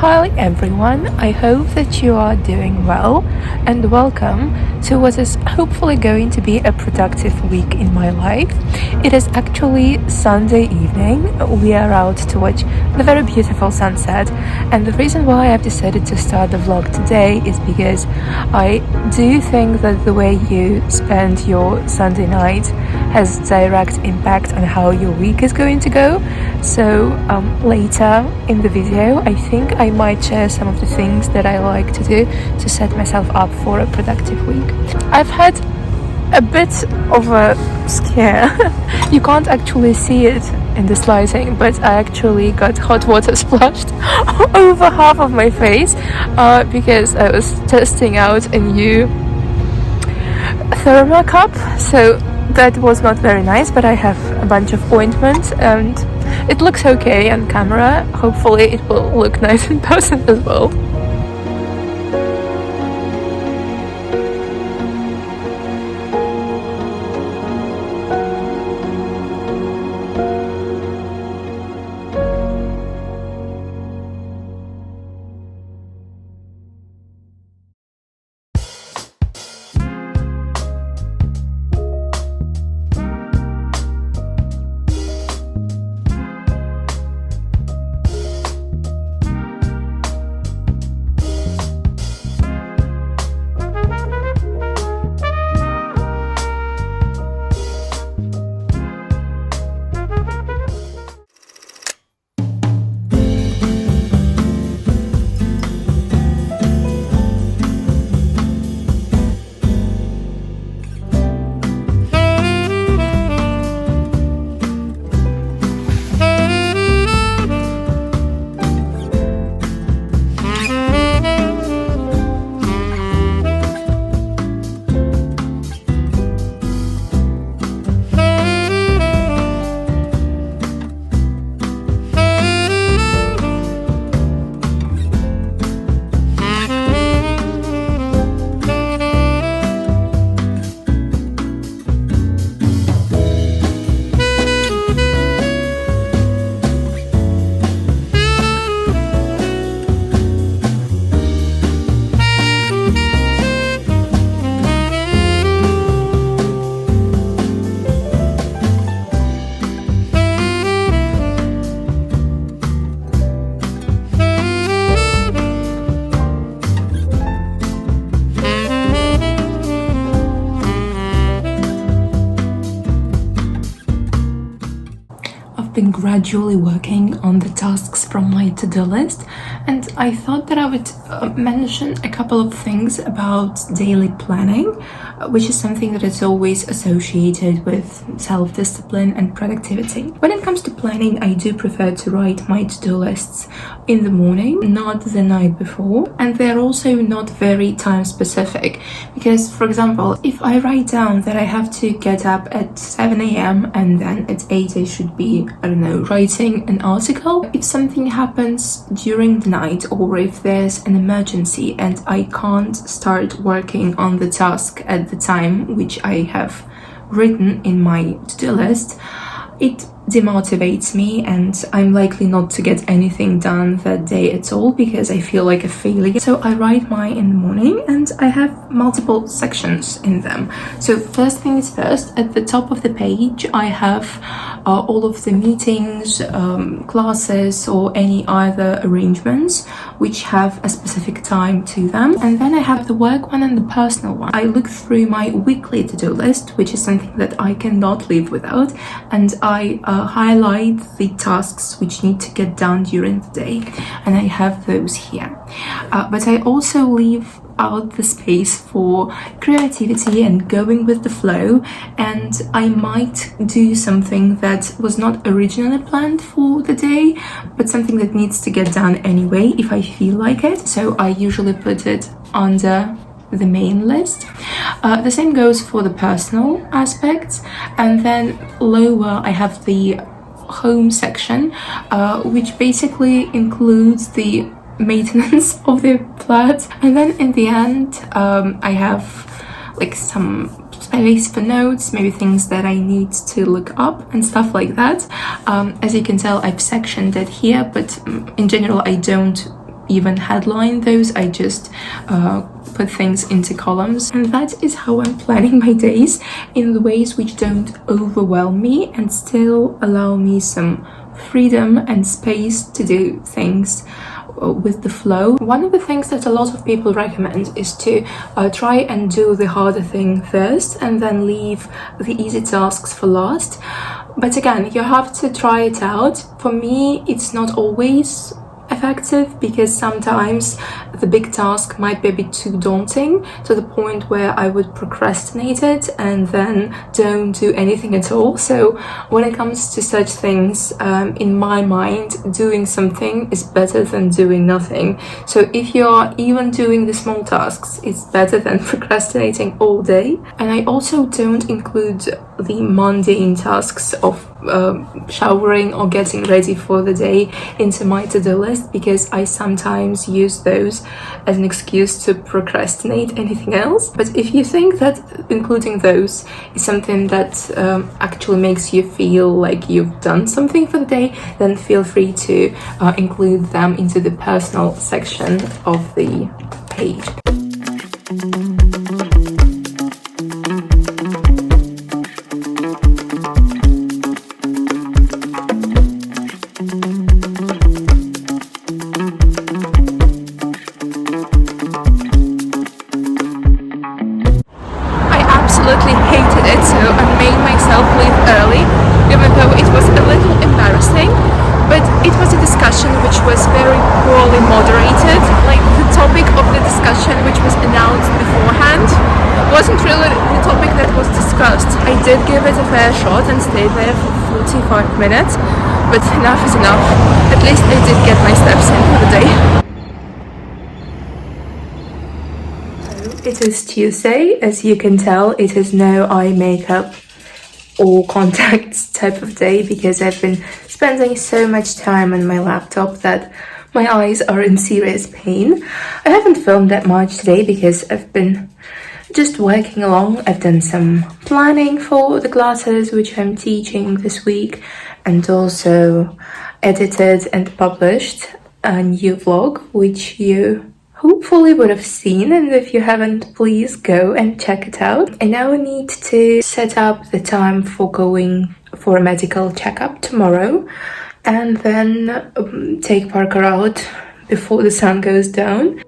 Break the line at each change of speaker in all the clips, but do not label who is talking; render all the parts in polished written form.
Hi everyone, I hope that you are doing well and welcome to what is hopefully going to be a productive week in my life. It is actually Sunday evening. We are out to watch the very beautiful sunset, and the reason why I've decided to start the vlog today is because I do think that the way you spend your Sunday night has direct impact on how your week is going to go. So later in the video, I think I might share some of the things that I like to do to set myself up for a productive week. I've had a bit of a scare. You can't actually see it in this lighting, but I actually got hot water splashed over half of my face because I was testing out a new thermal cup. So that was not very nice, but I have a bunch of ointment and it looks okay on camera. Hopefully it will look nice in person as well. Been gradually working on the tasks from my to-do list, and I thought that I would mention a couple of things about daily planning, which is something that is always associated with self-discipline and productivity. When it comes to planning, I do prefer to write my to-do lists in the morning, not the night before, and they're also not very time specific because, for example, if I write down that I have to get up at 7 a.m. and then at 8 I should be, I don't know, writing an article. If something happens during the night or if there's an emergency and I can't start working on the task at the time which I have written in my to-do list, it demotivates me and I'm likely not to get anything done that day at all because I feel like a failure. So I write mine in the morning and I have multiple sections in them. So first things first, at the top of the page I have all of the meetings, classes or any other arrangements which have a specific time to them. And then I have the work one and the personal one. I look through my weekly to-do list, which is something that I cannot live without, and I highlight the tasks which need to get done during the day, and I have those here. But I also leave out the space for creativity and going with the flow, and I might do something that was not originally planned for the day, but something that needs to get done anyway if I feel like it. So I usually put it under the main list. The same goes for the personal aspects, and then lower I have the home section, which basically includes the maintenance of the flat, and then in the end I have like some space for notes, maybe things that I need to look up and stuff like that. As you can tell, I've sectioned it here, but in general I don't even headline those. I just put things into columns, and that is how I'm planning my days, in the ways which don't overwhelm me and still allow me some freedom and space to do things with the flow. One of the things that a lot of people recommend is to try and do the harder thing first and then leave the easy tasks for last. But again, you have to try it out. For me, it's not always effective because sometimes the big task might be a bit too daunting to the point where I would procrastinate it and then don't do anything at all. So when it comes to such things, in my mind, doing something is better than doing nothing. So if you're even doing the small tasks, it's better than procrastinating all day. And I also don't include the mundane tasks of showering or getting ready for the day into my to-do list, because I sometimes use those as an excuse to procrastinate anything else. But if you think that including those is something that actually makes you feel like you've done something for the day, then feel free to include them into the personal section of the page. Absolutely hated it, so I made myself leave early, even though it was a little embarrassing. But it was a discussion which was very poorly moderated. Like, the topic of the discussion, which was announced beforehand, wasn't really the topic that was discussed. I did give it a fair shot and stayed there for 45 minutes, but enough is enough. At least I did get my steps in for the day. It is Tuesday. As you can tell, it is no eye makeup or contacts type of day because I've been spending so much time on my laptop that my eyes are in serious pain. I haven't filmed that much today because I've been just working along. I've done some planning for the classes which I'm teaching this week, and also edited and published a new vlog which you hopefully would have seen, and if you haven't, please go and check it out. I now need to set up the time for going for a medical checkup tomorrow, and then take Parker out before the sun goes down.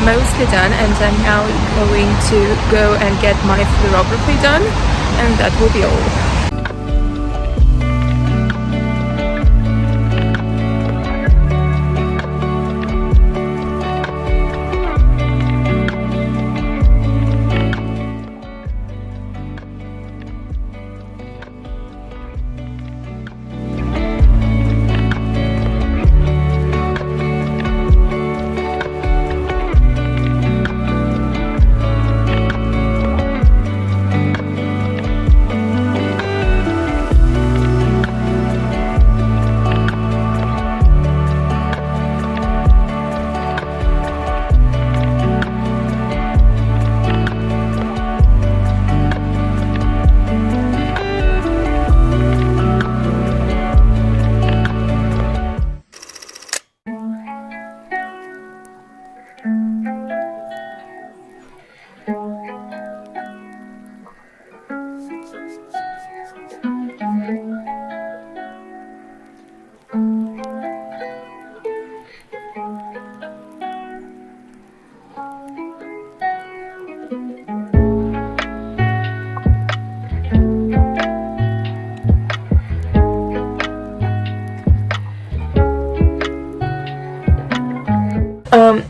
Mostly done, and I'm now going to go and get my fluorography done, and that will be all.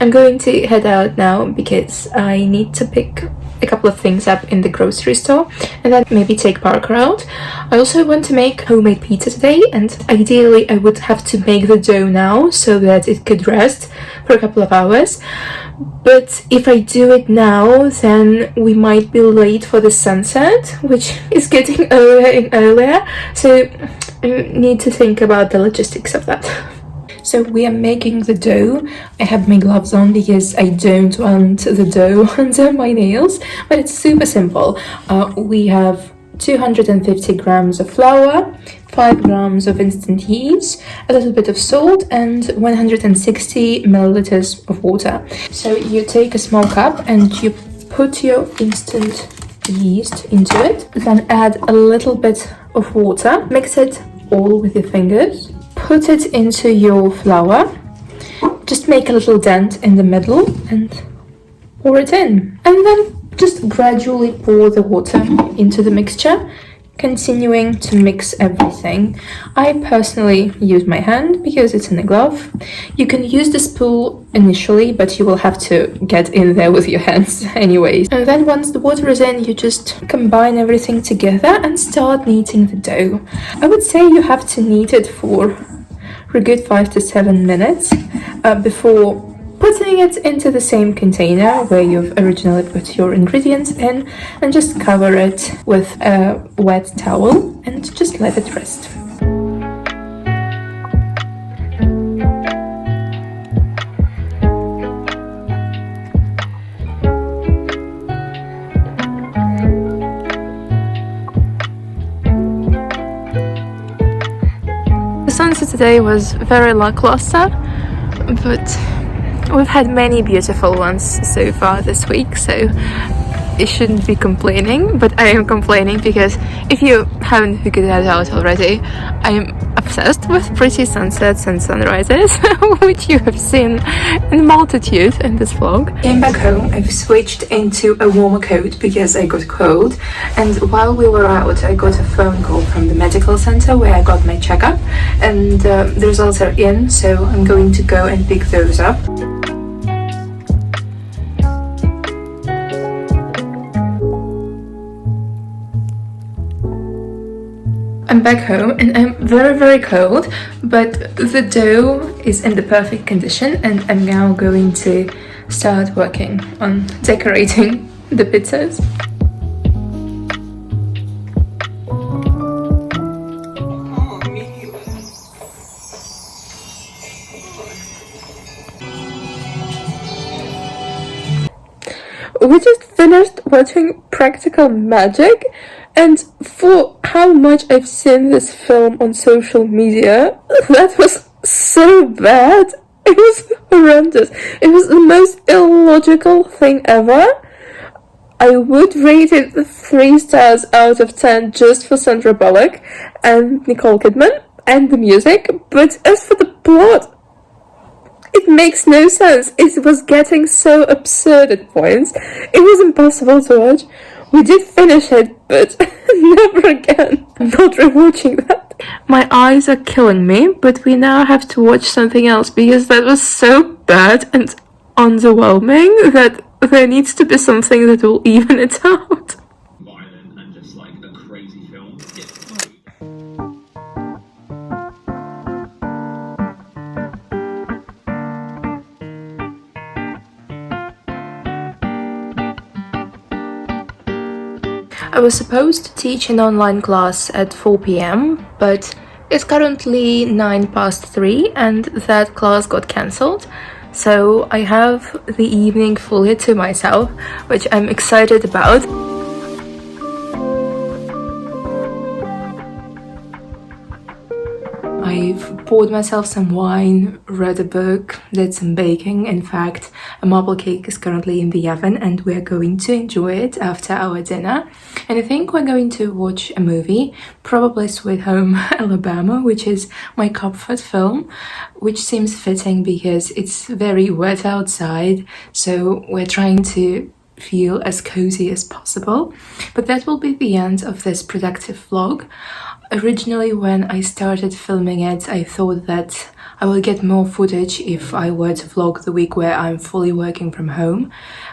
I'm going to head out now because I need to pick a couple of things up in the grocery store and then maybe take Parker out. I also want to make homemade pizza today, and ideally I would have to make the dough now so that it could rest for a couple of hours. But if I do it now, then we might be late for the sunset, which is getting earlier and earlier, so I need to think about the logistics of that. So we are making the dough. I have my gloves on because I don't want the dough under my nails, but it's super simple. We have 250 grams of flour, 5 grams of instant yeast, a little bit of salt, and 160 milliliters of water. So you take a small cup and you put your instant yeast into it, then add a little bit of water, mix it all with your fingers. Put it into your flour, just make a little dent in the middle and pour it in. And then just gradually pour the water into the mixture, continuing to mix everything. I personally use my hand because it's in a glove. You can use the spool initially, but you will have to get in there with your hands anyways. And then once the water is in, you just combine everything together and start kneading the dough. I would say you have to knead it for a good 5 to 7 minutes before putting it into the same container where you've originally put your ingredients in, and just cover it with a wet towel and just let it rest. The sunset today was very lackluster, but we've had many beautiful ones so far this week, so I shouldn't be complaining, but I am complaining because if you haven't figured that out already, I am obsessed with pretty sunsets and sunrises, which you have seen in multitude in this vlog. Came back home, I've switched into a warmer coat because I got cold, and while we were out I got a phone call from the medical center where I got my checkup, and the results are in, so I'm going to go and pick those up. I'm back home and I'm very cold, but the dough is in the perfect condition and I'm now going to start working on decorating the pizzas. We just finished watching Practical Magic, and for how much I've seen this film on social media, that was so bad. It was horrendous. It was the most illogical thing ever. I would rate it 3 stars out of 10 just for Sandra Bullock and Nicole Kidman and the music, but as for the plot, it makes no sense. It was getting so absurd at points. It was impossible to watch. We did finish it, but never again. I'm not rewatching that. My eyes are killing me, but we now have to watch something else because that was so bad and underwhelming that there needs to be something that will even it out.
Violent and just like a crazy film.
I was supposed to teach an online class at 4 p.m, but it's currently 3 and that class got cancelled. So I have the evening fully to myself, which I'm excited about. I I've poured myself some wine, read a book, did some baking. In fact, a marble cake is currently in the oven and we're going to enjoy it after our dinner. And I think we're going to watch a movie, probably Sweet Home Alabama, which is my comfort film, which seems fitting because it's very wet outside, so we're trying to feel as cozy as possible. But that will be the end of this productive vlog. Originally, when I started filming it, I thought that I will get more footage if I were to vlog the week where I'm fully working from home,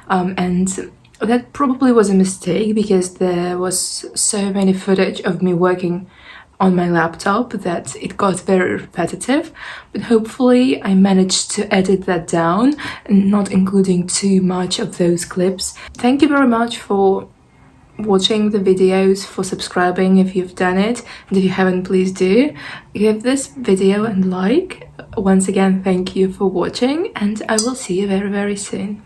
and that probably was a mistake because there was so many footage of me working on my laptop that it got very repetitive, but hopefully I managed to edit that down and not including too much of those clips. Thank you very much for watching the videos, for subscribing if you've done it, and if you haven't, please do. Give this video a like. Once again, thank you for watching, and I will see you very, very soon.